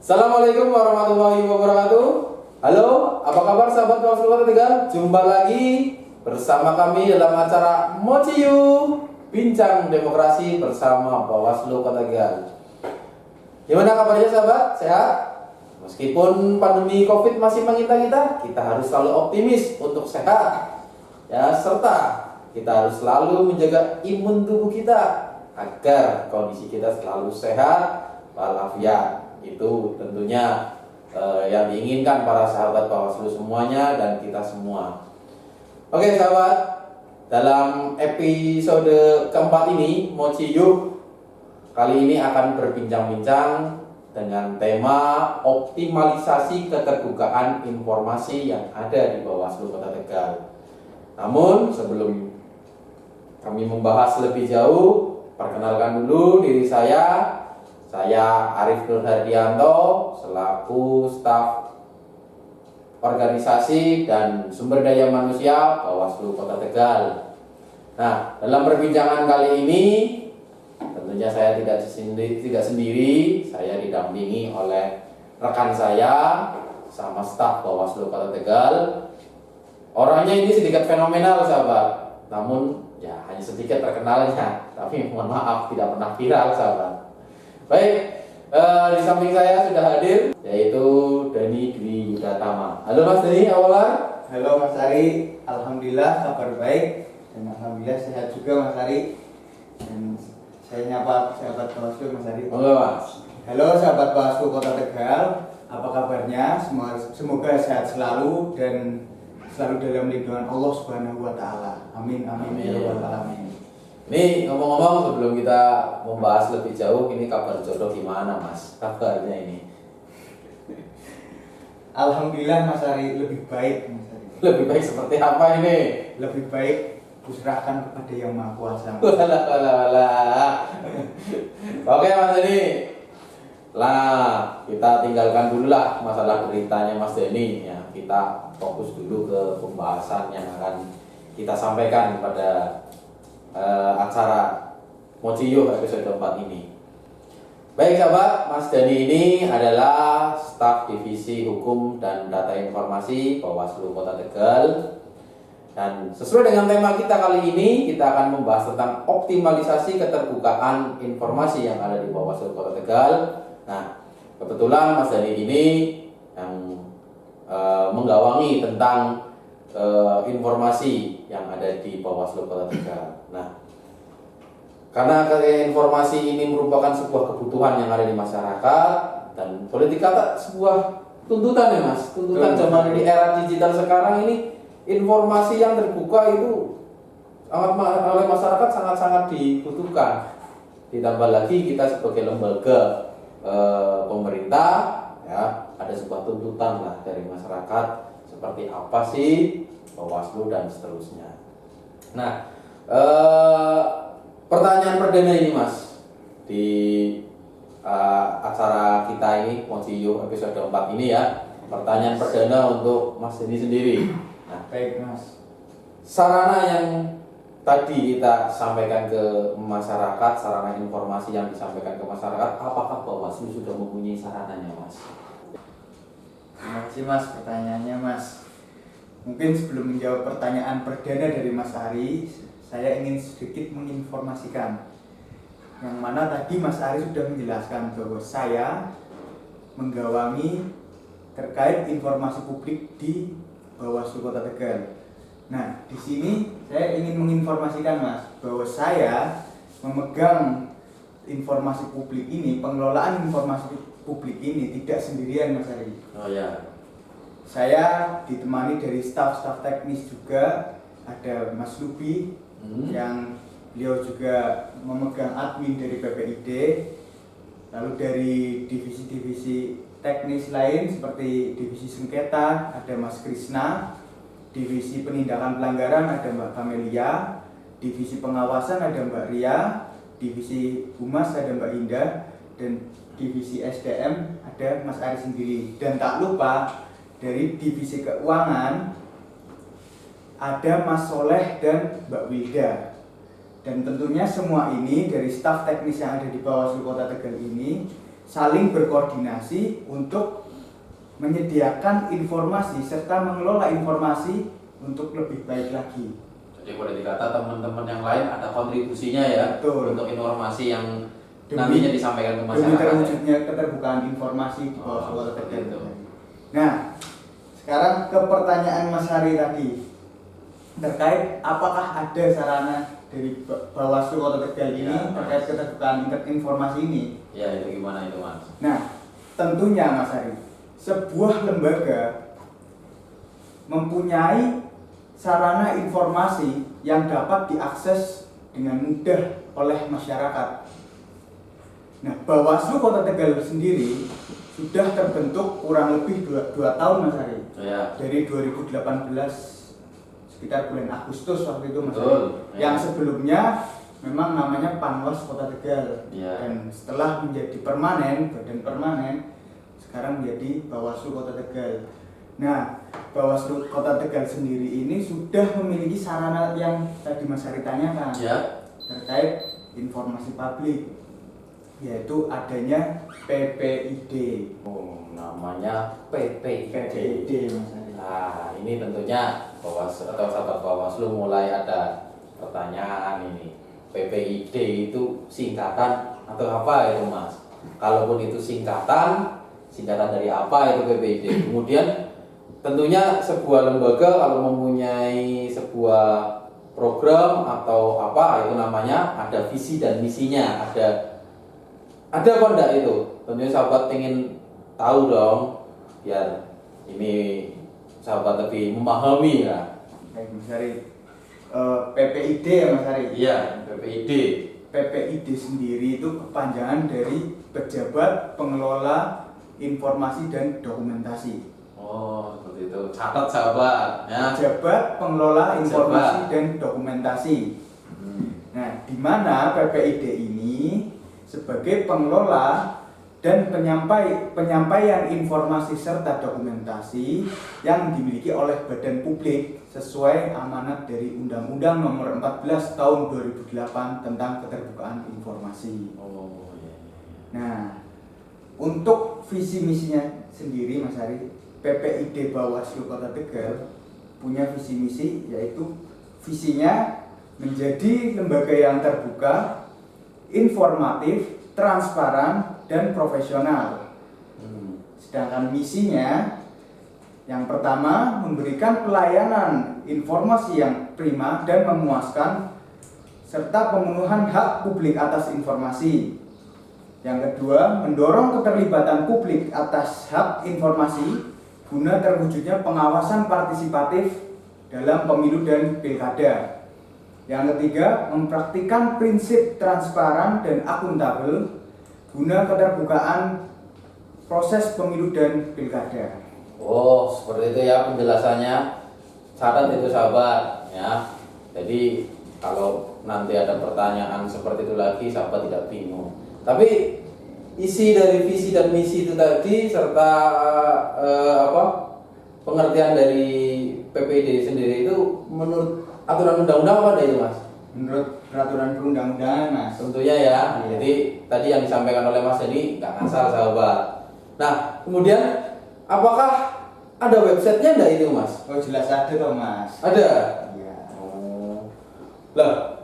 Assalamualaikum warahmatullahi wabarakatuh. Halo, apa kabar sahabat Bawaslu Kota Tegal? Jumpa lagi bersama kami dalam acara Mociyu Bincang Demokrasi bersama Bawaslu Kota Tegal. Gimana kabarnya sahabat? Sehat? Meskipun pandemi COVID masih menginta kita harus selalu optimis untuk sehat. Ya, serta kita harus selalu menjaga imun tubuh kita agar kondisi kita selalu sehat walafiat. Itu tentunya yang diinginkan para sahabat Bawaslu semuanya dan kita semua. Oke sahabat, dalam episode keempat ini Mociyu kali ini akan berbincang-bincang dengan tema optimalisasi keterbukaan informasi yang ada di Bawaslu Kota Tegal. Namun sebelum kami membahas lebih jauh, perkenalkan dulu diri saya. Saya Arif Nur Hardianto selaku staf organisasi dan sumber daya manusia Bawaslu Kota Tegal. Nah, dalam perbincangan kali ini tentunya saya tidak sendiri, saya didampingi oleh rekan saya sama staf Bawaslu Kota Tegal. Orangnya ini sedikit fenomenal sahabat, namun ya hanya sedikit terkenalnya, tapi mohon maaf tidak pernah viral sahabat. Baik, di samping saya sudah hadir yaitu Dani Dwi Yudatama. Halo Mas Dani, awalan. Halo Mas Ari, alhamdulillah kabar baik dan alhamdulillah sehat juga Mas Ari. Dan saya nyapa sahabat Bawaslu Mas Ari. Halo Mas. Halo sahabat Bawaslu Kota Tegal, apa kabarnya? Semoga sehat selalu dan selalu dalam lindungan Allah Subhanahu wa taala. Amin amin ya rabbal alamin. Ini ngomong-ngomong sebelum kita membahas lebih jauh, ini kabar jodoh gimana Mas? Kabarnya ini? Alhamdulillah Mas Ari lebih baik Mas Ari. Lebih baik seperti apa ini? Lebih baik kuserahkan kepada Yang Maha Kuasa. Walah. Oke Mas Deni. Lah, kita tinggalkan dulu lah masalah beritanya Mas Deni ya. Kita fokus dulu ke pembahasan yang akan kita sampaikan pada acara Mociyu episode 4 ini. Baik sahabat, Mas Dani ini adalah staf divisi hukum dan data informasi Bawaslu Kota Tegal. Dan sesuai dengan tema kita kali ini, kita akan membahas tentang optimalisasi keterbukaan informasi yang ada di Bawaslu Kota Tegal. Nah, kebetulan Mas Dani ini yang menggawangi tentang informasi yang ada di Bawaslu Kota Tegal. Nah, karena informasi ini merupakan sebuah kebutuhan yang ada di masyarakat dan boleh dikata sebuah tuntutan ya Mas, tuntutan zaman di era digital sekarang ini, informasi yang terbuka itu oleh masyarakat sangat-sangat dibutuhkan. Ditambah lagi kita sebagai lembaga pemerintah ya, ada sebuah tuntutan lah dari masyarakat seperti apa sih Bawaslu dan seterusnya. Nah, pertanyaan perdana ini Mas di acara kita ini Mociyu episode 4 ini ya. Pertanyaan perdana untuk Mas Deni sendiri. Nah, Baik Mas. sarana yang tadi kita sampaikan ke masyarakat, sarana informasi yang disampaikan ke masyarakat, apakah Bawaslu sudah mempunyai sarananya Mas? Terima kasih Mas pertanyaannya Mas. Mungkin sebelum menjawab pertanyaan perdana dari Mas Ari, saya ingin sedikit menginformasikan yang mana tadi Mas Ari sudah menjelaskan bahwa saya menggawangi terkait informasi publik di Bawaslu Kota Tegal. Nah, di sini saya ingin menginformasikan Mas bahwa saya memegang informasi publik ini, pengelolaan informasi publik ini tidak sendirian Mas Ari. Oh ya. Saya ditemani dari staf teknis juga, ada Mas Lubi yang beliau juga memegang admin dari BPID. Lalu dari divisi-divisi teknis lain seperti divisi sengketa ada Mas Krisna, divisi penindakan pelanggaran ada Mbak Kamelia, divisi pengawasan ada Mbak Ria, divisi Humas ada Mbak Indah, dan divisi SDM ada Mas Ari sendiri. Dan tak lupa dari divisi keuangan ada Mas Soleh dan Mbak Wilda. Dan tentunya semua ini dari staf teknis yang ada di Bawaslu Kota Tegal ini saling berkoordinasi untuk menyediakan informasi serta mengelola informasi untuk lebih baik lagi. Jadi boleh dikata teman-teman yang lain ada kontribusinya ya. Betul. Untuk informasi yang Demi- nantinya disampaikan ke Demi masyarakat. terwujudnya keterbukaan informasi di bawah Oh, Kota seperti Tegal. itu. Nah, sekarang ke pertanyaan Mas Hari tadi terkait apakah ada sarana dari Bawaslu Kota Tegal ini Ya, terkait keterbukaan informasi ini. Ya, itu gimana itu Mas? Nah, tentunya Mas Hari, sebuah lembaga mempunyai sarana informasi yang dapat diakses dengan mudah oleh masyarakat. Nah, Bawaslu Kota Tegal sendiri sudah terbentuk kurang lebih 2 tahun Mas Hari. Ya. Dari 2018 sekitar bulan Agustus waktu itu Mas Betul, Ari. ya. Yang sebelumnya memang namanya Panwas Kota Tegal. Ya. Dan setelah menjadi permanen, badan permanen, sekarang menjadi Bawaslu Kota Tegal. Nah, Bawaslu Kota Tegal sendiri ini sudah memiliki sarana yang tadi Mas Ari tanyakan Ya. terkait informasi publik, yaitu adanya PPID. Oh, namanya PPID. Mas Ari. Nah, ini tentunya Bawaslu atau sahabat Bawaslu mulai ada pertanyaan ini. PPID itu singkatan atau apa itu Mas? Kalaupun itu singkatan dari apa itu PPID? Kemudian tentunya sebuah lembaga kalau mempunyai sebuah program atau apa itu namanya ada visi dan misinya, ada apa enggak itu? Tentunya sahabat ingin tahu dong biar ini sahabat lebih memahami ya. Baik Mas Ari, PPID ya Mas Ari? Iya, PPID. PPID sendiri itu kepanjangan dari Pejabat Pengelola Informasi dan Dokumentasi. Oh, seperti itu. Catat sahabat ya. Pejabat Pengelola Informasi Pejabat. dan Dokumentasi. Nah, di mana PPID ini sebagai pengelola dan penyampaian informasi serta dokumentasi yang dimiliki oleh badan publik sesuai amanat dari Undang-Undang Nomor 14 Tahun 2008 tentang keterbukaan informasi. Oh, iya. Nah, untuk visi misinya sendiri Mas Ari, PPID Bawaslu Kota Tegal punya visi misi, yaitu visinya menjadi lembaga yang terbuka, informatif, transparan, dan profesional. Sedangkan misinya yang pertama memberikan pelayanan informasi yang prima dan memuaskan serta pemenuhan hak publik atas informasi. Yang kedua, mendorong keterlibatan publik atas hak informasi guna terwujudnya pengawasan partisipatif dalam pemilu dan pilkada. Yang ketiga, mempraktikkan prinsip transparan dan akuntabel guna keterbukaan proses pemilu dan pilkada. Oh, seperti itu ya penjelasannya. Catat itu sahabat ya. Jadi kalau nanti ada pertanyaan seperti itu lagi sahabat tidak bingung. Tapi isi dari visi dan misi itu tadi serta pengertian dari PPID sendiri itu menurut aturan undang-undang apa itu Mas? Menurut peraturan perundang-undangan Mas. Tentunya ya. Iya. Jadi tadi yang disampaikan oleh Mas ini nggak ngasal sahabat. Nah, kemudian apakah ada websitenya enggak itu Mas? Oh jelas ada toh Mas. Ada. Iya. Oh. Lah,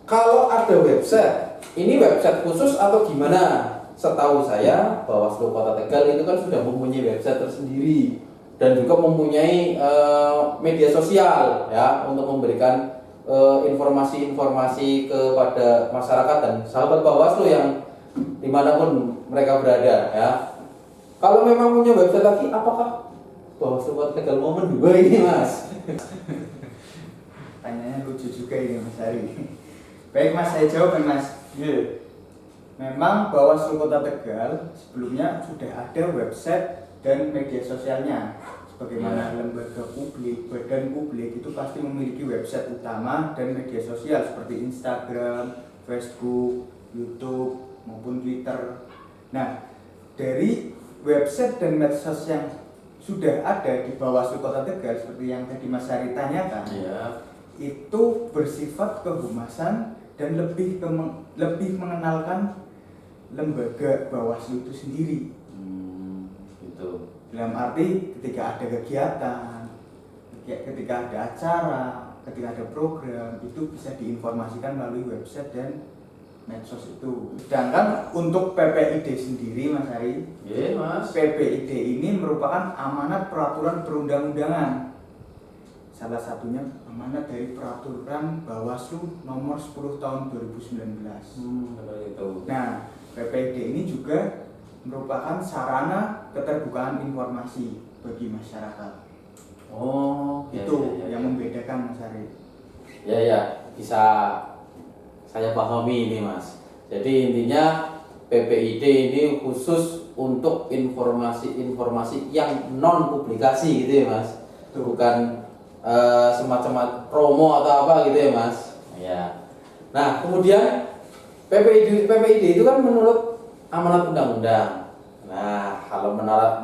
kalau ada website, ini website khusus atau gimana? Setahu saya Bawaslu Kota Tegal itu kan sudah mempunyai website tersendiri dan juga mempunyai media sosial ya untuk memberikan informasi-informasi kepada masyarakat dan sahabat Bawaslu yang dimanapun mereka berada ya. Kalau memang punya website lagi, apakah Bawaslu Kota Tegal mau mendua ini Mas? Tanyanya lucu juga ini Mas Ari. Baik Mas, saya jawab Mas. Iya. Memang Bawaslu Kota Tegal sebelumnya sudah ada website dan media sosialnya. Sebagaimana lembaga publik, badan publik itu pasti memiliki website utama dan media sosial seperti Instagram, Facebook, YouTube maupun Twitter. Nah, dari website dan medsos yang sudah ada di Bawaslu Kota Tegal seperti yang tadi Mas Hari tanyakan, Iya. itu bersifat kehumasan dan lebih mengenalkan lembaga Bawaslu itu sendiri. Gitu. Dalam arti ketika ada kegiatan, ketika ada acara, ketika ada program, itu bisa diinformasikan melalui website dan medsos itu. Sedangkan untuk PPID sendiri, Mas Ari, Mas. PPID ini merupakan amanat peraturan perundang-undangan. Salah satunya amanat dari peraturan Bawaslu nomor 10 tahun 2019. Itu. Nah, PPID ini juga merupakan sarana keterbukaan informasi bagi masyarakat. Oh, Itu ya, yang membedakan, Mas Ari. Ya, bisa saya pahami ini, Mas. Jadi intinya PPID ini khusus untuk informasi-informasi yang non publikasi gitu ya, Mas. Bukan semacam promo atau apa gitu ya, Mas. Ya. Nah, kemudian PPID itu kan menurut amanat undang-undang. Nah, kalau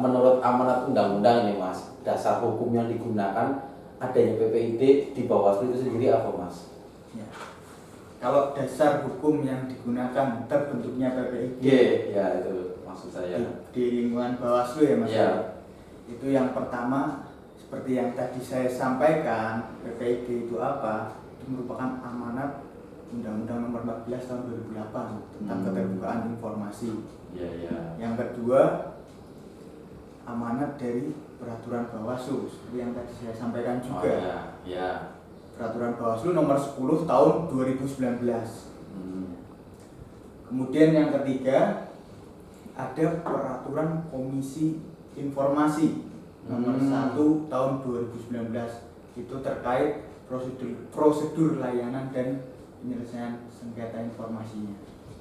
menurut amanat undang-undang ini, Mas, dasar hukum yang digunakan adanya PPID di Bawaslu itu sendiri apa, Mas? Ya. Kalau dasar hukum yang digunakan terbentuknya PPID, ya itu maksud saya. Di lingkungan Bawaslu ya, Mas. Ya. Itu yang pertama, seperti yang tadi saya sampaikan, PPID itu apa? Itu merupakan amanat Undang-Undang Nomor 14 Tahun 2008 tentang keterbukaan informasi. Ya. Yang kedua, amanat dari peraturan Bawaslu seperti yang tadi saya sampaikan juga. Ya. Peraturan Bawaslu nomor 10 tahun 2019. Kemudian yang ketiga, ada peraturan Komisi Informasi nomor 1 tahun 2019. Itu terkait prosedur layanan dan penyelesaian sengketa informasinya.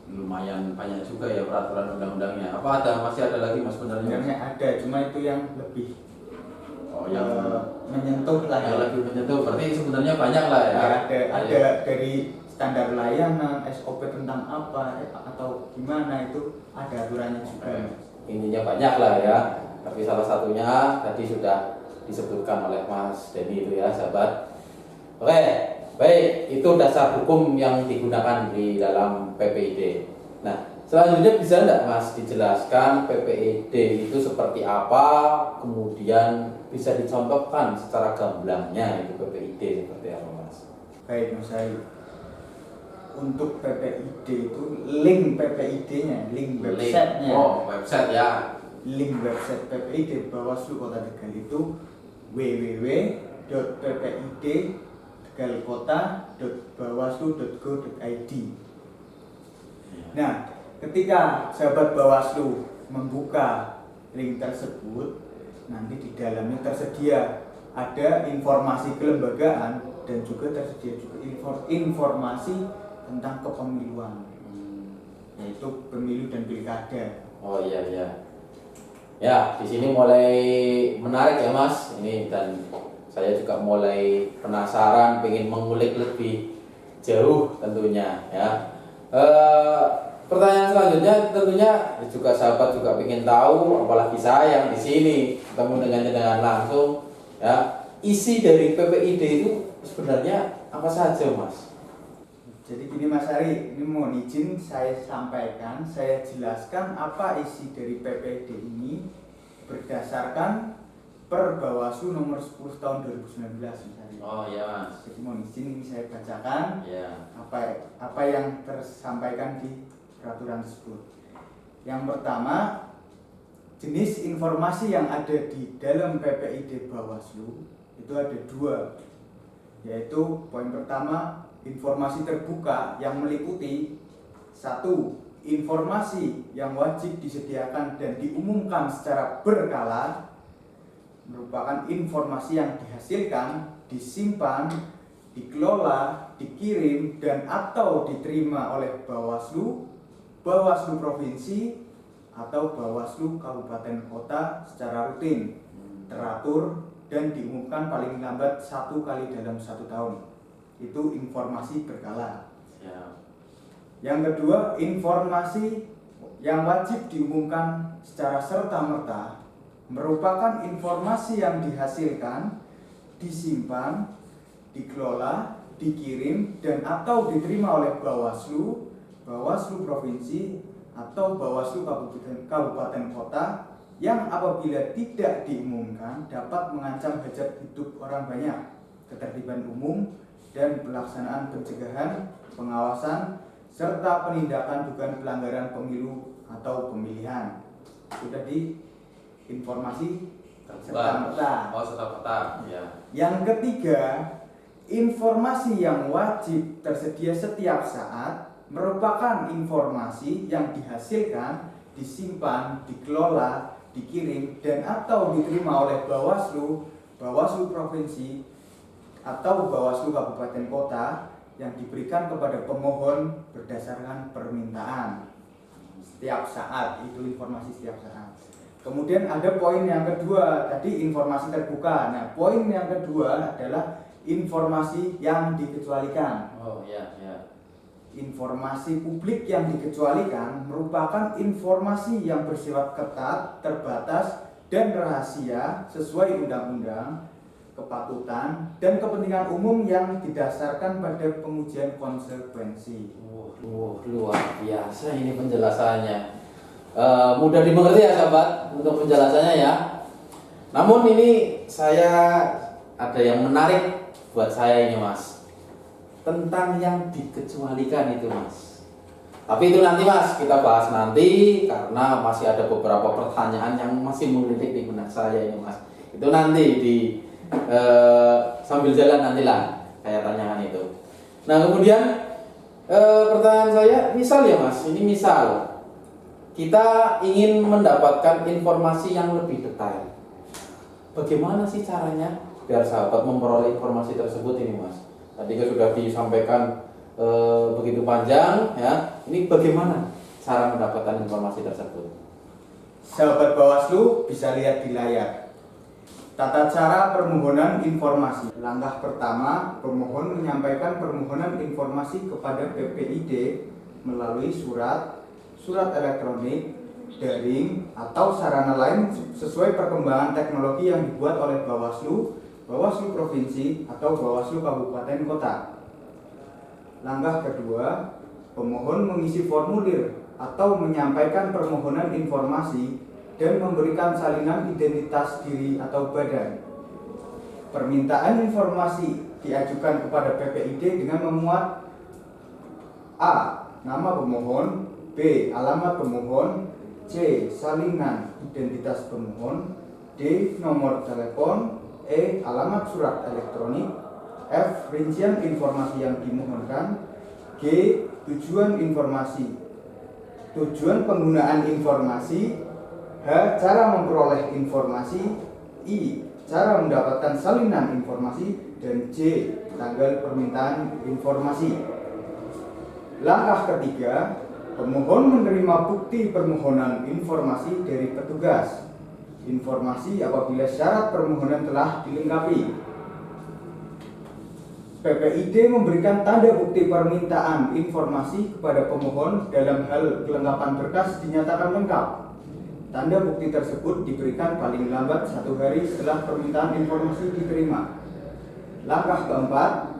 Lumayan banyak juga ya peraturan undang-undangnya. Apa masih ada lagi, Mas, sebenarnya? Sebenarnya ada, cuma itu yang lebih yang menyentuh lah. Yang lebih menyentuh, berarti sebenarnya banyak lah ya. Ada dari standar layanan, SOP tentang apa atau gimana, itu ada aturannya juga. Intinya banyak lah ya. Tapi salah satunya tadi sudah disebutkan oleh Mas Denny itu ya, sahabat. Oke, baik, itu dasar hukum yang digunakan di dalam PPID. Nah, selanjutnya bisa enggak, Mas, dijelaskan PPID itu seperti apa, kemudian bisa dicontohkan secara gamblangnya itu PPID seperti apa, Mas? Baik, Mas Ayu. Untuk PPID itu link PPID-nya, link website-nya. Website ya. Link website PPID Bawaslu Kota Tegal itu www.ppid.tegalkota.bawaslu.go.id. Nah, ketika sahabat Bawaslu membuka link tersebut, nanti di dalamnya tersedia ada informasi kelembagaan dan juga tersedia juga informasi tentang kepemiluan, yaitu pemilu dan pilkada. Oh iya. Ya, di sini mulai menarik ya, Mas. Ini dan saya juga mulai penasaran, pengen mengulik lebih jauh tentunya ya. Pertanyaan selanjutnya tentunya juga sahabat juga ingin tahu, apalagi saya yang di sini ketemu dengan langsung ya, isi dari PPID itu sebenarnya apa saja, Mas? Jadi gini, Mas Ari, ini mohon izin saya sampaikan, saya jelaskan apa isi dari PPID ini berdasarkan per Bawaslu nomor 10 tahun 2019, Mas Ari. Oh iya, Mas. Jadi mohon izin ini saya bacakan apa yang tersampaikan di peraturan tersebut. Yang pertama, jenis informasi yang ada di dalam PPID Bawaslu itu ada dua, yaitu poin pertama, informasi terbuka yang meliputi satu, informasi yang wajib disediakan dan diumumkan secara berkala, merupakan informasi yang dihasilkan, disimpan, dikelola, dikirim, dan atau diterima oleh Bawaslu, Bawaslu Provinsi, atau Bawaslu Kabupaten Kota secara rutin, teratur, dan diumumkan paling lambat 1 kali dalam 1 tahun. Itu informasi berkala. Yang kedua, informasi yang wajib diumumkan secara serta-merta merupakan informasi yang dihasilkan, disimpan, dikelola, dikirim, dan atau diterima oleh Bawaslu, Bawaslu Provinsi, atau Bawaslu Kabupaten Kota yang apabila tidak diumumkan dapat mengancam hajat hidup orang banyak, ketertiban umum, dan pelaksanaan pencegahan, pengawasan, serta penindakan dugaan pelanggaran pemilu atau pemilihan. Itu tadi informasi serta-merta. Oh, serta-merta. Ya. Yang ketiga, informasi yang wajib tersedia setiap saat merupakan informasi yang dihasilkan, disimpan, dikelola, dikirim, dan atau diterima oleh Bawaslu, Bawaslu Provinsi, atau Bawaslu Kabupaten Kota yang diberikan kepada pemohon berdasarkan permintaan setiap saat. Itu informasi setiap saat. Kemudian ada poin yang kedua, tadi informasi terbuka. Nah, poin yang kedua adalah informasi yang dikecualikan. Oh, ya, ya. Informasi publik yang dikecualikan merupakan informasi yang bersifat ketat, terbatas, dan rahasia sesuai undang-undang, kepatutan, dan kepentingan umum yang didasarkan pada pengujian konsekuensi. Luar biasa ini penjelasannya. Mudah dimengerti ya sahabat untuk penjelasannya ya. Namun ini saya ada yang menarik buat saya ini Mas, tentang yang dikecualikan itu Mas. Tapi itu nanti Mas, kita bahas nanti karena masih ada beberapa pertanyaan yang masih melirik di benak saya ini Mas. Itu nanti di sambil jalan nantilah saya tanyakan itu. Nah kemudian pertanyaan saya, misal ya Mas, ini misal kita ingin mendapatkan informasi yang lebih detail. Bagaimana sih caranya biar sahabat memperoleh informasi tersebut ini Mas? Tadi kan sudah disampaikan begitu panjang ya. Ini bagaimana cara mendapatkan informasi tersebut? Sahabat Bawaslu bisa lihat di layar. Tata cara permohonan informasi. Langkah pertama, pemohon menyampaikan permohonan informasi kepada PPID melalui surat elektronik, daring, atau sarana lain sesuai perkembangan teknologi yang dibuat oleh Bawaslu, Bawaslu Provinsi, atau Bawaslu Kabupaten Kota. Langkah kedua, pemohon mengisi formulir atau menyampaikan permohonan informasi dan memberikan salinan identitas diri atau badan. Permintaan informasi diajukan kepada PPID dengan memuat A. Nama pemohon, B. Alamat pemohon, C. Salinan identitas pemohon, D. Nomor telepon, E. Alamat surat elektronik, F. Rincian informasi yang dimohonkan, G. Tujuan penggunaan informasi, H. Cara memperoleh informasi, I. Cara mendapatkan salinan informasi, dan J. Tanggal permintaan informasi. Langkah ketiga, pemohon menerima bukti permohonan informasi dari petugas. Informasi apabila syarat permohonan telah dilengkapi. PPID memberikan tanda bukti permintaan informasi kepada pemohon dalam hal kelengkapan berkas dinyatakan lengkap. Tanda bukti tersebut diberikan paling lambat 1 hari setelah permintaan informasi diterima. Langkah keempat,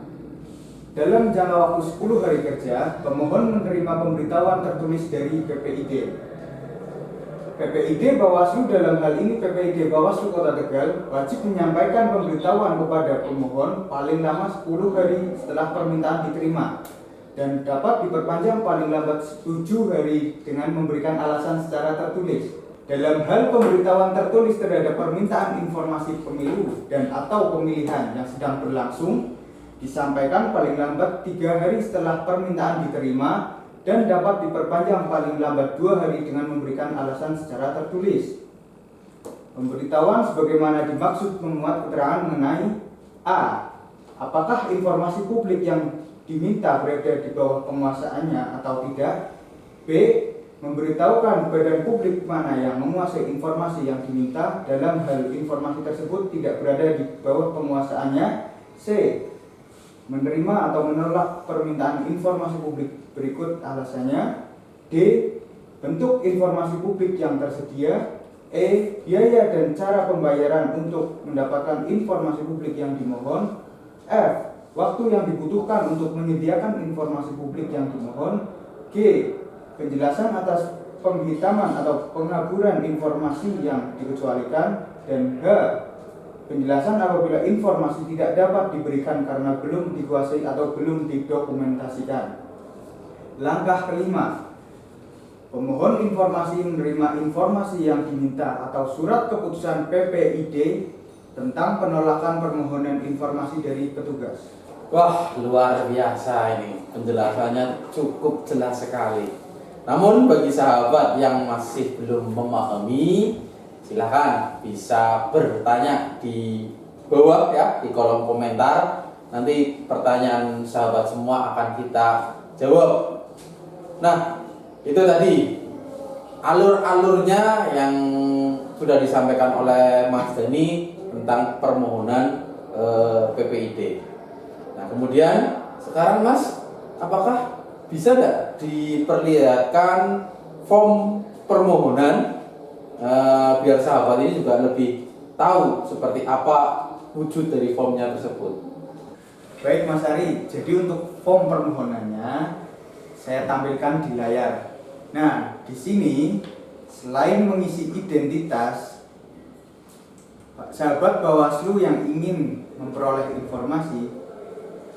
dalam jangka waktu 10 hari kerja, pemohon menerima pemberitahuan tertulis dari PPID. PPID Bawaslu, dalam hal ini PPID Bawaslu Kota Tegal, wajib menyampaikan pemberitahuan kepada pemohon paling lama 10 hari setelah permintaan diterima dan dapat diperpanjang paling lambat 7 hari dengan memberikan alasan secara tertulis. Dalam hal pemberitahuan tertulis terhadap permintaan informasi pemilu dan atau pemilihan yang sedang berlangsung, disampaikan paling lambat 3 hari setelah permintaan diterima dan dapat diperpanjang paling lambat 2 hari dengan memberikan alasan secara tertulis. Pemberitahuan sebagaimana dimaksud memuat keterangan mengenai A. Apakah informasi publik yang diminta berada di bawah penguasaannya atau tidak. B. Memberitahukan badan publik mana yang menguasai informasi yang diminta dalam hal informasi tersebut tidak berada di bawah penguasaannya. C. Menerima atau menolak permintaan informasi publik berikut alasannya. D. Bentuk informasi publik yang tersedia. E. Biaya dan cara pembayaran untuk mendapatkan informasi publik yang dimohon. F. Waktu yang dibutuhkan untuk menyediakan informasi publik yang dimohon. G. Penjelasan atas penghitaman atau penghaburan informasi yang dikecualikan, dan H. penjelasan apabila informasi tidak dapat diberikan karena belum dikuasai atau belum didokumentasikan. Langkah kelima, pemohon informasi menerima informasi yang diminta atau surat keputusan PPID tentang penolakan permohonan informasi dari petugas. Wah, luar biasa ini. Penjelasannya cukup jelas sekali. Namun bagi sahabat yang masih belum memahami, silahkan bisa bertanya di bawah ya, di kolom komentar. Nanti pertanyaan sahabat semua akan kita jawab. Nah, itu tadi alur-alurnya yang sudah disampaikan oleh Mas Dani tentang permohonan PPID. Nah, kemudian sekarang Mas, apakah bisa nggak diperlihatkan form permohonan biar sahabat ini juga lebih tahu seperti apa wujud dari formnya tersebut? Baik Mas Ari, jadi untuk form permohonannya saya tampilkan di layar. Nah, di sini selain mengisi identitas, sahabat Bawaslu yang ingin memperoleh informasi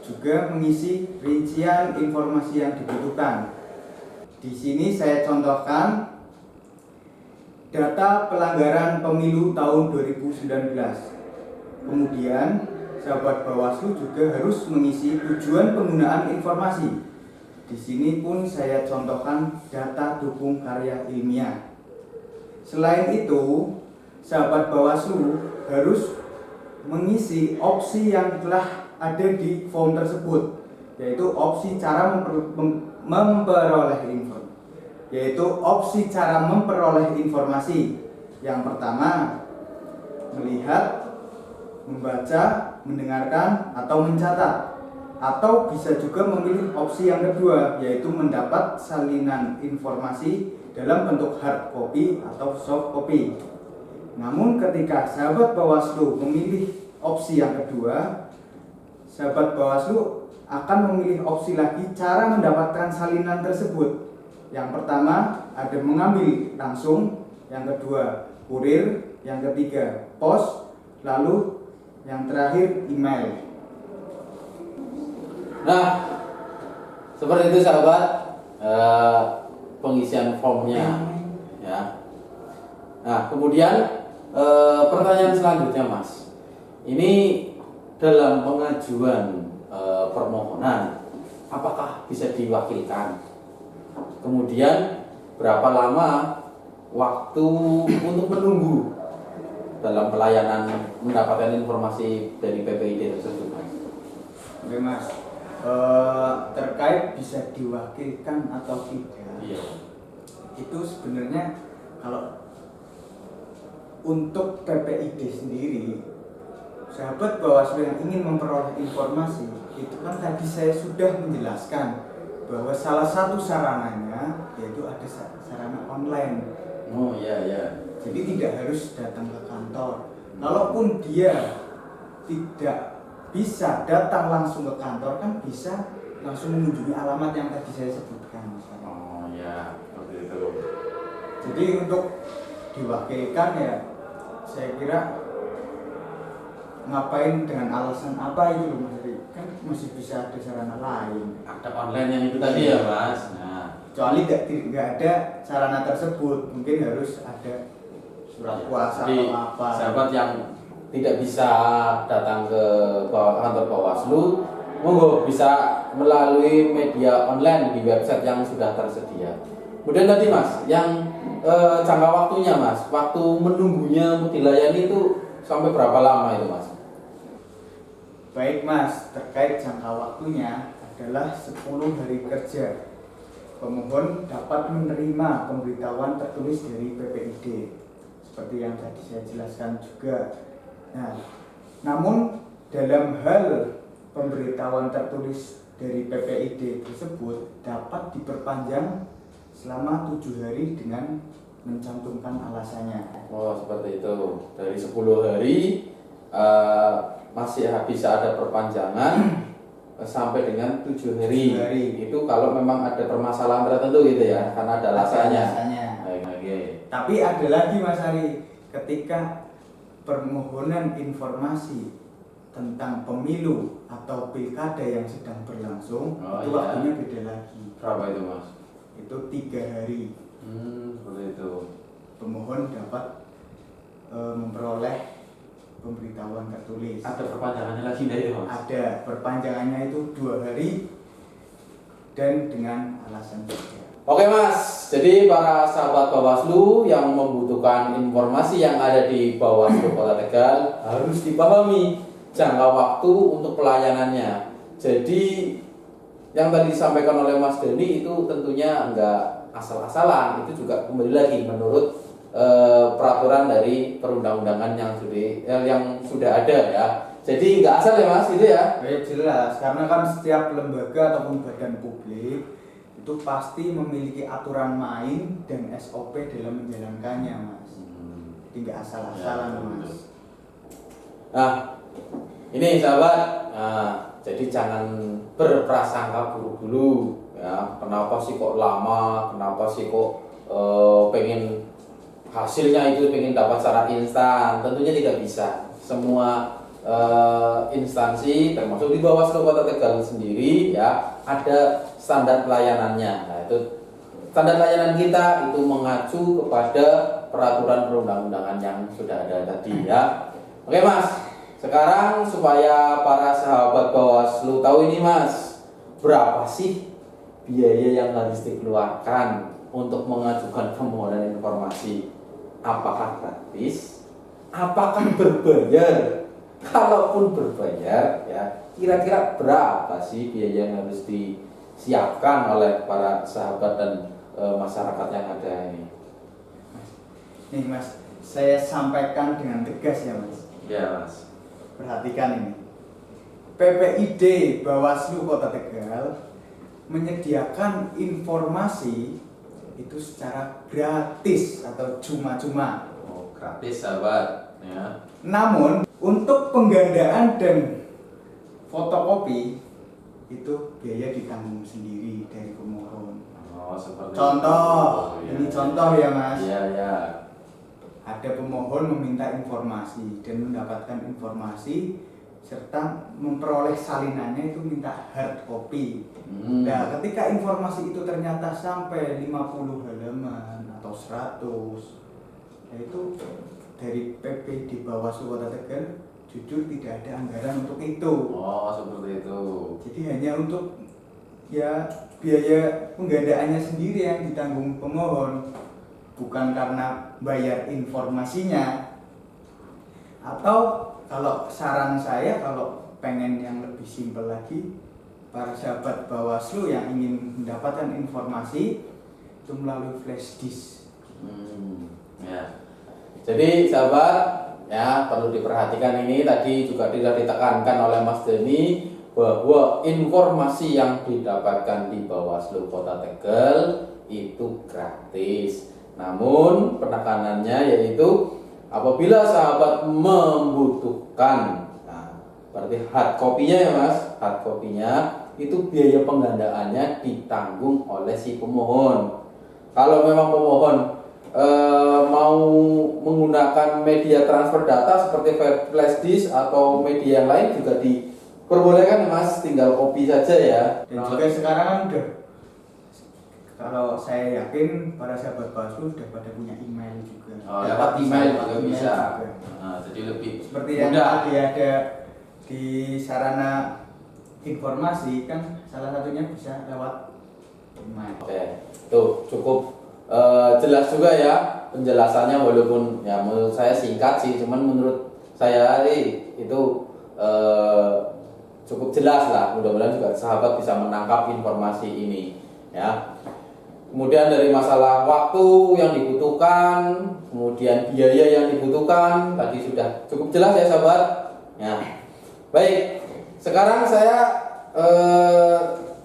juga mengisi rincian informasi yang dibutuhkan. Di sini saya contohkan data pelanggaran pemilu tahun 2019. Kemudian, sahabat Bawaslu juga harus mengisi tujuan penggunaan informasi. Di sini pun saya contohkan data dukung karya ilmiah. Selain itu, sahabat Bawaslu harus mengisi opsi yang telah ada di form tersebut, yaitu opsi cara memperoleh informasi. Yang pertama, melihat, membaca, mendengarkan, atau mencatat. Atau bisa juga memilih opsi yang kedua, yaitu mendapat salinan informasi dalam bentuk hard copy atau soft copy. Namun ketika sahabat Bawaslu memilih opsi yang kedua, sahabat Bawaslu akan memilih opsi lagi cara mendapatkan salinan tersebut. Yang pertama ada mengambil langsung, yang kedua kurir, yang ketiga pos, lalu yang terakhir email. Nah, seperti itu sahabat pengisian formnya ya. Nah, kemudian pertanyaan selanjutnya Mas, ini dalam pengajuan permohonan apakah bisa diwakilkan? Kemudian berapa lama waktu untuk menunggu dalam pelayanan mendapatkan informasi dari PPID tersebut Mas? Oke Mas, terkait bisa diwakilkan atau tidak, itu sebenarnya kalau untuk PPID sendiri, sahabat Bawaslu yang ingin memperoleh informasi itu kan tadi saya sudah menjelaskan bahwa salah satu sarananya yaitu ada sarana online. Oh iya. Jadi tidak harus datang ke kantor. Kalaupun dia tidak bisa datang langsung ke kantor, kan bisa langsung mengunjungi alamat yang tadi saya sebutkan. Oh ya, seperti itu. Jadi untuk diwakilkan ya, saya kira ngapain dengan alasan apa itu loh Mas, kan masih bisa ada sarana lain. Ada online yang itu tadi ya Mas. Nah, Kecuali tidak ada sarana tersebut, mungkin harus ada surat kuasa jadi, atau apa. sahabat yang tidak bisa datang ke kantor Bawaslu, monggo bisa melalui media online di website yang sudah tersedia. Kemudian tadi Mas, yang jangka waktunya Mas, waktu menunggunya dilayani itu sampai berapa lama itu Mas? Baik Mas, terkait jangka waktunya adalah 10 hari kerja. Pemohon dapat menerima pemberitahuan tertulis dari PPID seperti yang tadi saya jelaskan juga. Nah, namun dalam hal pemberitahuan tertulis dari PPID tersebut dapat diperpanjang selama 7 hari dengan mencantumkan alasannya. Oh seperti itu, dari 10 hari masih bisa ada perpanjangan sampai dengan 7 hari. 7 hari. Itu kalau memang ada permasalahan tertentu gitu ya, karena ada alasannya. Oke. Tapi ada lagi Mas Ari, ketika permohonan informasi tentang pemilu atau pilkada yang sedang berlangsung, itu iya. waktunya beda lagi. Berapa itu Mas? Itu 3 hari. Seperti itu. Pemohon dapat memperoleh pemberitahuan tertulis. Ada perpanjangannya lagi dari Mas? Ada perpanjangannya itu 2 hari dan dengan alasan berbeda. Oke Mas, jadi para sahabat Bawaslu yang membutuhkan informasi yang ada di Bawaslu Kota Tegal harus dipahami jangka waktu untuk pelayanannya. Jadi yang tadi disampaikan oleh Mas Deni itu tentunya enggak asal-asalan, itu juga kembali lagi menurut peraturan dari perundang-undangan yang sudah ada ya. Jadi nggak asal ya Mas, gitu ya? Jelas, karena kan setiap lembaga ataupun badan publik itu pasti memiliki aturan main dan SOP dalam menjalankannya Mas. Jadi nggak asal-asalan Ya, Mas. Nah, ini sahabat, jadi jangan berprasangka buruk dulu ya. Kenapa sih kok lama? Kenapa sih kok pengen hasilnya itu pengen dapat secara instan? Tentunya tidak bisa. Semua instansi termasuk di Bawaslu Kota Tegal sendiri ya ada standar pelayanannya. Nah, itu standar layanan kita itu mengacu kepada peraturan perundang-undangan yang sudah ada tadi ya. Oke Mas, sekarang supaya para sahabat Bawaslu tahu ini Mas, berapa sih biaya yang harus dikeluarkan untuk mengajukan permohonan informasi? Apakah gratis? Apakah berbayar? Kalaupun berbayar, ya kira-kira berapa sih biaya yang harus disiapkan oleh para sahabat dan masyarakat yang ada ini? Nih Mas, saya sampaikan dengan tegas ya Mas. Ya Mas. Perhatikan ini. PPID Bawaslu Kota Tegal menyediakan informasi itu secara gratis atau cuma-cuma. Oh, gratis sahabat ya. Namun untuk penggandaan dan fotokopi itu biaya ditanggung sendiri dari pemohon. Oh, seperti Contoh, itu. ini contoh ya Mas. Iya, ya. Ada pemohon meminta informasi dan mendapatkan informasi serta memperoleh salinannya itu minta hard copy. Nah, ketika informasi itu ternyata sampai 50 halaman atau 100, yaitu dari PP di Bawaslu Kota Tegal jujur tidak ada anggaran untuk itu. Oh, seperti itu. Jadi hanya untuk ya biaya penggandaannya sendiri yang ditanggung pemohon, bukan karena bayar informasinya. Atau kalau saran saya, kalau pengen yang lebih simpel lagi, para sahabat Bawaslu yang ingin mendapatkan informasi itu melalui flash disk. Ya. Jadi sahabat ya perlu diperhatikan ini tadi juga tidak ditekankan oleh Mas Deni bahwa informasi yang didapatkan di Bawaslu Kota Tegal itu gratis. Namun penekanannya yaitu apabila sahabat membutuhkan, nah, berarti hard copy-nya ya Mas, hard copy-nya itu biaya penggandaannya ditanggung oleh si pemohon. Kalau memang pemohon mau menggunakan media transfer data seperti flash disk atau media yang lain juga diperbolehkan Mas, tinggal copy saja ya. Dan juga sekarang kan udah, kalau saya yakin para sahabat Bawaslu sudah pada punya email juga. Oh, dapat email juga bisa. Juga. Nah, jadi lebih Seperti yang mudah. tadi ada di sarana informasi kan salah satunya bisa lewat email. Oke, tuh cukup jelas juga ya penjelasannya, walaupun ya menurut saya singkat sih, cuman menurut saya itu cukup jelas lah. Mudah-mudahan juga sahabat bisa menangkap informasi ini ya. Kemudian dari masalah waktu yang dibutuhkan, kemudian biaya yang dibutuhkan tadi sudah cukup jelas ya sahabat. Ya, baik. Sekarang saya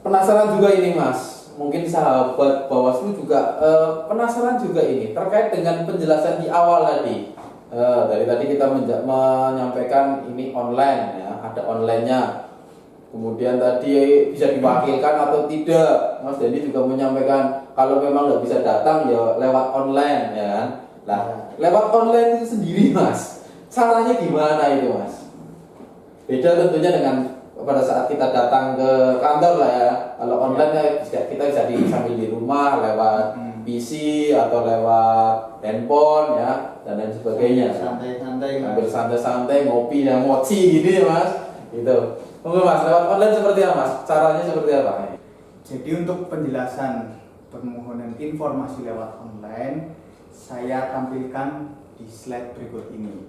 penasaran juga ini Mas. Mungkin sahabat Bawaslu juga penasaran juga ini terkait dengan penjelasan di awal tadi. Dari tadi kita menyampaikan ini online ya, ada onlinenya. kemudian tadi bisa diwakilkan atau tidak. Mas Denny juga menyampaikan kalau memang nggak bisa datang ya lewat online ya kan. Nah, lewat online itu sendiri Mas, caranya gimana itu Mas? Beda tentunya dengan pada saat kita datang ke kantor lah ya. Kalau online ya, kita bisa sambil di rumah lewat PC atau lewat handphone ya dan lain sebagainya. Santai-santai Hampir santai-santai ngopi dan mochi gini ya Mas. Gitu. Mungkin Mas lewat online seperti apa Mas? Caranya seperti apa? Jadi untuk penjelasan permohonan informasi lewat online, saya tampilkan di slide berikut ini.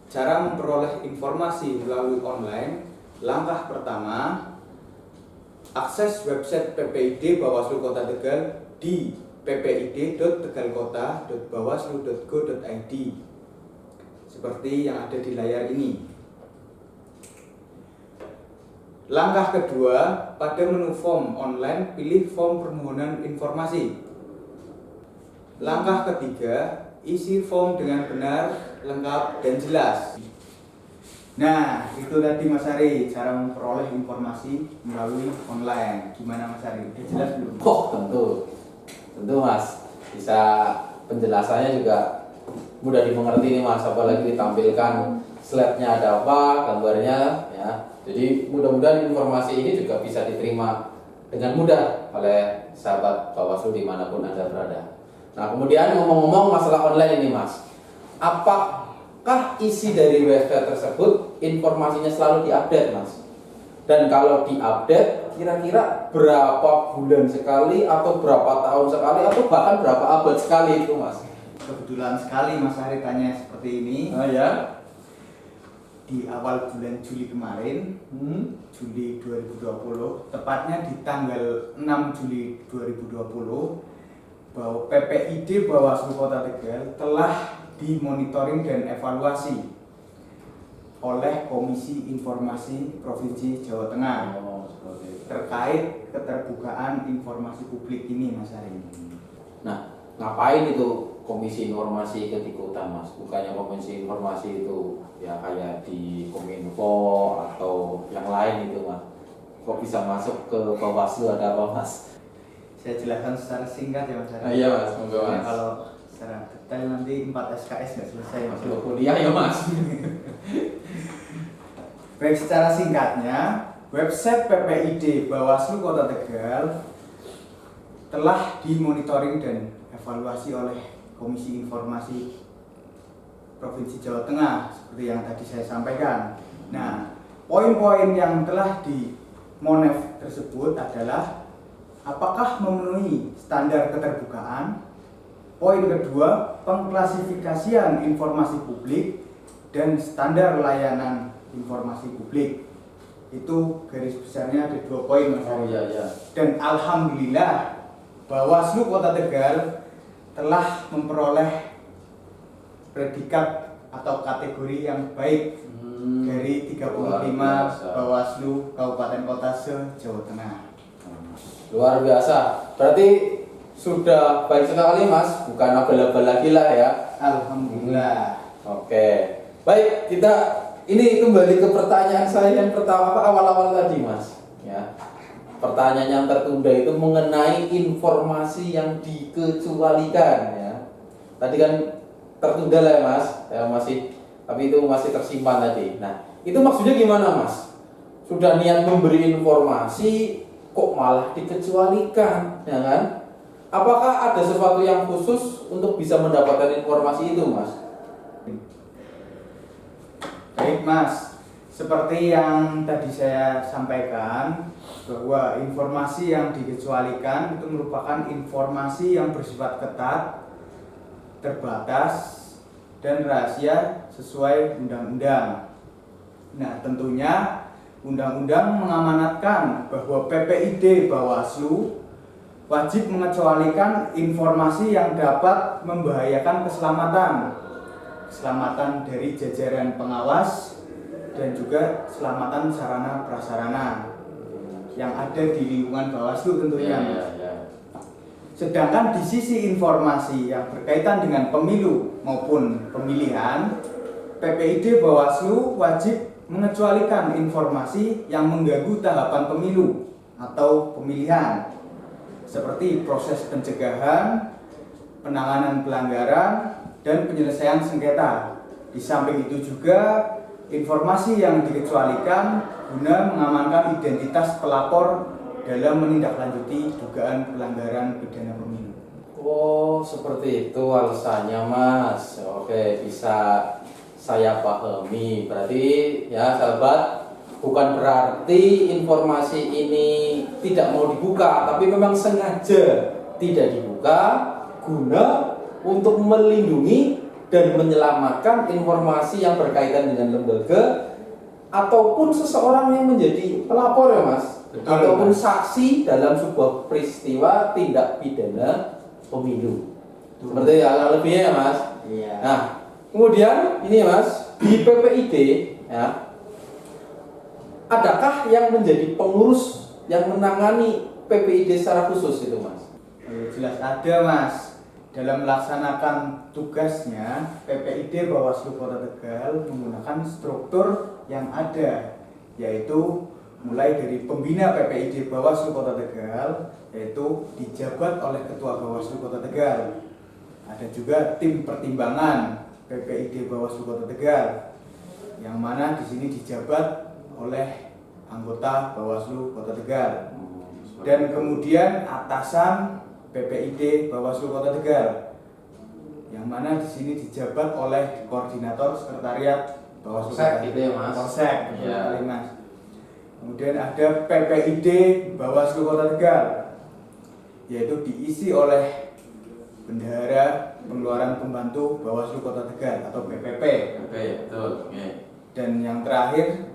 Cara memperoleh informasi melalui online. Langkah pertama, akses website PPID Bawaslu Kota Tegal di ppid.tegalkota.bawaslu.go.id seperti yang ada di layar ini. Langkah kedua, pada menu form online, pilih form permohonan informasi. Langkah ketiga, isi form dengan benar, lengkap, dan jelas. Nah, itu tadi Mas Ari, cara memperoleh informasi melalui online. Gimana Mas Ari? Jelas belum? Oh, tentu Mas. Bisa penjelasannya juga mudah dimengerti nih Mas, apalagi ditampilkan slide-nya ada apa, gambarnya ya. Jadi mudah-mudahan informasi ini juga bisa diterima dengan mudah oleh sahabat Bawaslu dimanapun Anda berada. Nah, kemudian ngomong-ngomong masalah online ini Mas, apakah isi dari website tersebut informasinya selalu diupdate Mas? Dan kalau diupdate kira-kira berapa bulan sekali atau berapa tahun sekali atau bahkan berapa abad sekali itu Mas? Kebetulan sekali Mas Ari tanya seperti ini. Oh ya? Di awal bulan Juli kemarin, Juli 2020, tepatnya di tanggal 6 Juli 2020, bahwa PPID Bawaslu Kota Tegal telah dimonitoring dan evaluasi oleh Komisi Informasi Provinsi Jawa Tengah terkait keterbukaan informasi publik ini Mas Ari. Nah, ngapain itu Komisi Informasi ikut-ikutan Mas? Bukannya Komisi Informasi itu ya kayak di Kominfo atau yang lain itu Mas? Kok bisa masuk ke Bawaslu, ada apa Mas? Saya jelaskan secara singkat ya Mas Ari. Iya Mas, monggo Mas. Kalau secara detail nanti 4 SKS nggak selesai Mas. Masuk kuliah ya Mas. Baik, secara singkatnya, website PPID Bawaslu Kota Tegal telah dimonitoring dan evaluasi oleh Komisi Informasi Provinsi Jawa Tengah seperti yang tadi saya sampaikan. Nah, poin-poin yang telah di Monef tersebut adalah apakah memenuhi standar keterbukaan. Poin kedua, pengklasifikasian informasi publik dan standar layanan informasi publik. Itu garis besarnya ada 2 poin Mas Ari. Iya. Dan alhamdulillah Bawaslu Kota Tegal telah memperoleh predikat atau kategori yang baik dari 35 Bawaslu Kabupaten Kota se-Jawa Tengah. Luar biasa. Berarti sudah baik sekali Mas, bukan abal-abal lagi lah ya. Alhamdulillah. Oke. Baik, kita ini kembali ke pertanyaan saya yang pertama awal-awal tadi Mas. Ya. Pertanyaan yang tertunda itu mengenai informasi yang dikecualikan ya. Tadi kan tertunda lah ya Mas, tapi itu masih tersimpan tadi. Nah, itu maksudnya gimana Mas? Sudah niat memberi informasi kok malah dikecualikan, ya kan? Apakah ada sesuatu yang khusus untuk bisa mendapatkan informasi itu Mas? Baik Mas, seperti yang tadi saya sampaikan bahwa informasi yang dikecualikan itu merupakan informasi yang bersifat ketat, terbatas, dan rahasia sesuai undang-undang. Nah, tentunya undang-undang mengamanatkan bahwa PPID Bawaslu wajib mengecualikan informasi yang dapat membahayakan keselamatan dari jajaran pengawas dan juga keselamatan sarana prasarana yang ada di lingkungan Bawaslu tentunya. Sedangkan di sisi informasi yang berkaitan dengan pemilu maupun pemilihan, PPID Bawaslu wajib mengecualikan informasi yang mengganggu tahapan pemilu atau pemilihan, seperti proses pencegahan, penanganan pelanggaran, dan penyelesaian sengketa. Di samping itu juga informasi yang dikecualikan guna mengamankan identitas pelapor dalam menindaklanjuti dugaan pelanggaran pidana pemilu. Oh, seperti itu alasannya, Mas. Oke, bisa saya pahami. Berarti ya, sahabat, bukan berarti informasi ini tidak mau dibuka, tapi memang sengaja tidak dibuka guna untuk melindungi dan menyelamatkan informasi yang berkaitan dengan lembaga ataupun seseorang yang menjadi pelapor ya, Mas. Betul, Ataupun Mas. saksi dalam sebuah peristiwa tindak pidana pemilu. Seperti hal lebihnya ya, Mas. Iya. Nah, kemudian ini ya, Mas, di PPID ya, adakah yang menjadi pengurus yang menangani PPID secara khusus itu, Mas? Jelas ada, Mas. Dalam melaksanakan tugasnya, PPID Bawaslu Kota Tegal menggunakan struktur yang ada, yaitu mulai dari pembina PPID Bawaslu Kota Tegal, yaitu dijabat oleh Ketua Bawaslu Kota Tegal. Ada juga tim pertimbangan PPID Bawaslu Kota Tegal, yang mana di sini dijabat oleh anggota Bawaslu Kota Tegal. Dan kemudian atasan PPID Bawaslu Kota Tegal, yang mana di sini dijabat oleh koordinator sekretariat Bawaslu Polsek Kota gitu ya, Mas? Polsek, betul Iya. sekali, Mas. Kemudian ada PPID Bawaslu Kota Tegal, yaitu diisi oleh Bendahara Pengeluaran Pembantu Bawaslu Kota Tegal atau BPP. Oke, betul. Oke. Dan yang terakhir,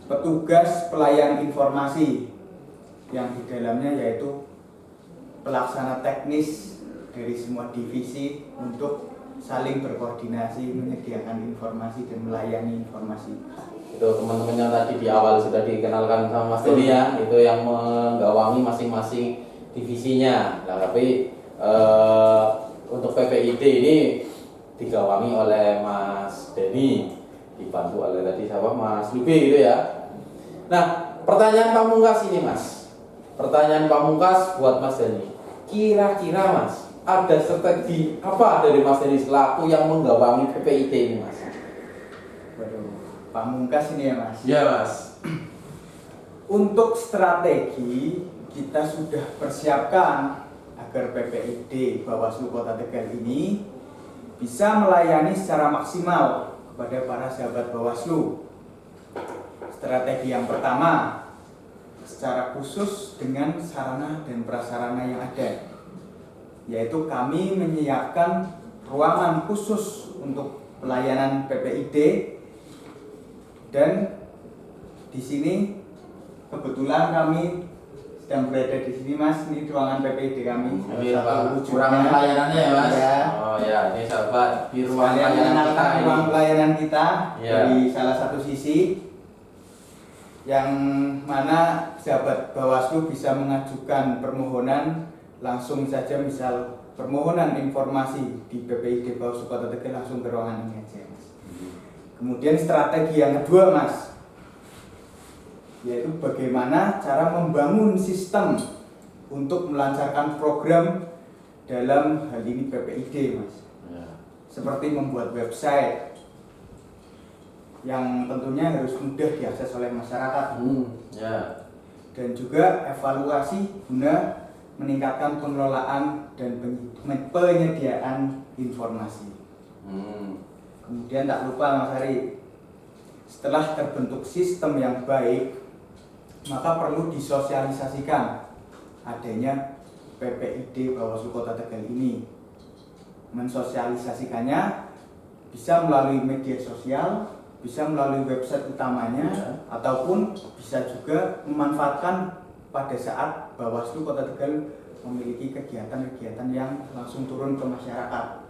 petugas pelayan informasi, yang di dalamnya yaitu pelaksana teknis dari semua divisi untuk saling berkoordinasi, menyediakan informasi dan melayani informasi. Itu teman-teman yang tadi di awal sudah dikenalkan sama Mas Denny ya, itu yang menggawangi masing-masing divisinya. Nah, tapi untuk PPID ini digawangi oleh Mas Denny, dibantu oleh tadi siapa, Mas Lubi gitu ya. Nah, pertanyaan pamungkas ini, Mas. Pertanyaan pamungkas buat Mas Denny. Kira-kira, Mas, ada strategi apa dari Mas Denny selaku yang menggawangi PPID ini, Mas? Waduh, pamungkas ini ya, Mas. Iya, Mas. Untuk strategi kita sudah persiapkan agar PPID Bawaslu Kota Tegal ini bisa melayani secara maksimal kepada para sahabat Bawaslu. Strategi yang pertama, secara khusus dengan sarana dan prasarana yang ada, yaitu kami menyiapkan ruangan khusus untuk pelayanan PPID, dan di sini kebetulan kami sedang berada di sini, Mas. Ini ruangan PPID kami. Ini Salah satu wujudnya. ruangan pelayanannya ya, Mas? Ya. Oh ya, ini sahabat di ruang Sekalian pelayanan kita mengenalkan ini. ruang pelayanan kita Ya. dari salah satu sisi, yang mana sahabat Bawaslu bisa mengajukan permohonan langsung saja, misal permohonan informasi di PPID Bawaslu Kota Tegal, langsung ke ruangan ini aja, Mas. Kemudian strategi yang kedua, Mas, yaitu bagaimana cara membangun sistem untuk melancarkan program dalam hal ini PPID, Mas. Ya. Seperti membuat website yang tentunya harus mudah diakses oleh masyarakat, Ya. dan juga evaluasi guna meningkatkan pengelolaan dan penyediaan informasi. Kemudian tak lupa, Mas Hari, setelah terbentuk sistem yang baik, maka perlu disosialisasikan adanya PPID Bawaslu Kota Tegal ini. Mensosialisasikannya bisa melalui media sosial, bisa melalui website utamanya, ataupun bisa juga memanfaatkan pada saat Bawaslu Kota Tegal memiliki kegiatan-kegiatan yang langsung turun ke masyarakat.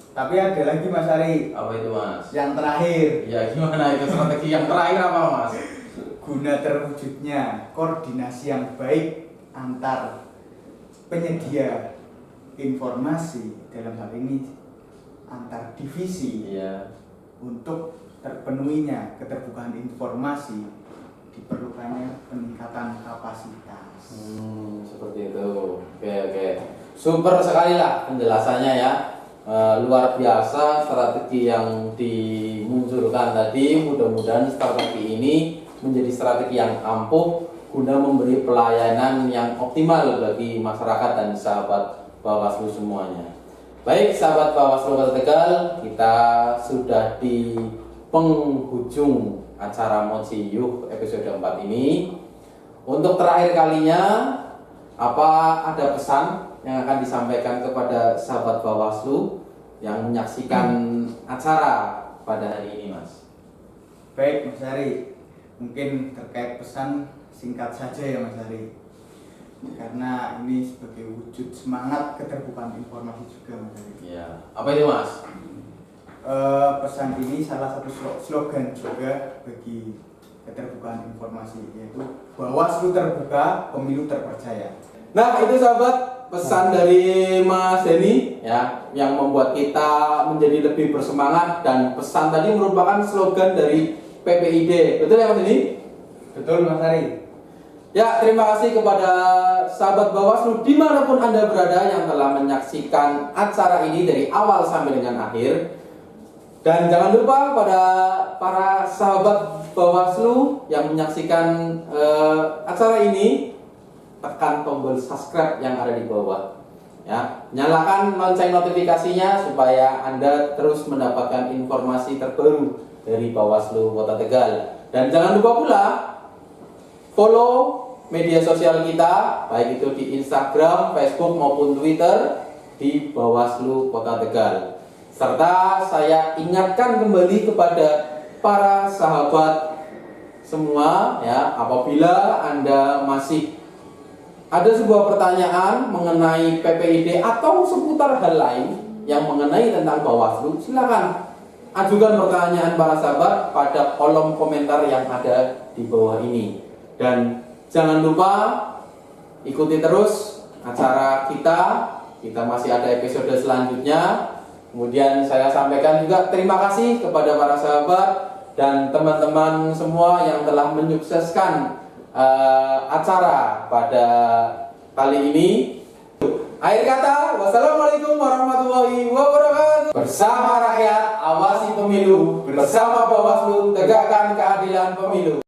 Tapi ada lagi, Mas Ari, Apa itu, Mas? yang terakhir, Ya, gimana itu strategi yang terakhir apa, Mas? guna terwujudnya koordinasi yang baik antar penyedia informasi, dalam hal ini antar divisi, Iya. untuk terpenuhinya keterbukaan informasi diperlukannya peningkatan kapasitas. Seperti itu. Oke. Super sekali lah penjelasannya ya. Luar biasa strategi yang dimunculkan tadi. Mudah-mudahan strategi ini menjadi strategi yang ampuh guna memberi pelayanan yang optimal bagi masyarakat dan sahabat Bawaslu semuanya. Baik sahabat Bawaslu Kota Tegal, kita sudah di penghujung acara Moci Yuh episode 4 ini. Untuk terakhir kalinya, apa ada pesan yang akan disampaikan kepada sahabat Bawaslu yang menyaksikan acara pada hari ini, Mas? Baik Mas Hari, mungkin terkait pesan singkat saja ya Mas Hari, karena ini sebagai wujud semangat keterbukaan informasi juga Mas Hari. Iya. Apa itu Mas? Pesan ini salah satu slogan juga bagi keterbukaan informasi, yaitu Bawaslu terbuka, pemilu terpercaya. Nah itu sahabat pesan dari Mas Denny ya, yang membuat kita menjadi lebih bersemangat, dan pesan tadi merupakan slogan dari PPID. Betul ya Mas Denny? Betul Mas Hari. Ya, terima kasih kepada sahabat Bawaslu dimanapun Anda berada yang telah menyaksikan acara ini dari awal sampai dengan akhir. Dan jangan lupa pada para sahabat Bawaslu yang menyaksikan acara ini, tekan tombol subscribe yang ada di bawah. Ya, nyalakan lonceng notifikasinya supaya Anda terus mendapatkan informasi terbaru dari Bawaslu Kota Tegal. Dan jangan lupa pula follow media sosial kita, baik itu di Instagram, Facebook maupun Twitter di Bawaslu Kota Tegal. Serta saya ingatkan kembali kepada para sahabat semua ya, apabila Anda masih ada sebuah pertanyaan mengenai PPID atau seputar hal lain yang mengenai tentang Bawaslu, silakan ajukan pertanyaan para sahabat pada kolom komentar yang ada di bawah ini. Dan jangan lupa ikuti terus acara kita. Kita masih ada episode selanjutnya. Kemudian saya sampaikan juga terima kasih kepada para sahabat dan teman-teman semua yang telah menyukseskan acara pada kali ini. Akhir kata, wassalamualaikum warahmatullahi wabarakatuh. Bersama rakyat, awasi pemilu. Bersama Bawaslu, tegakkan keadilan pemilu.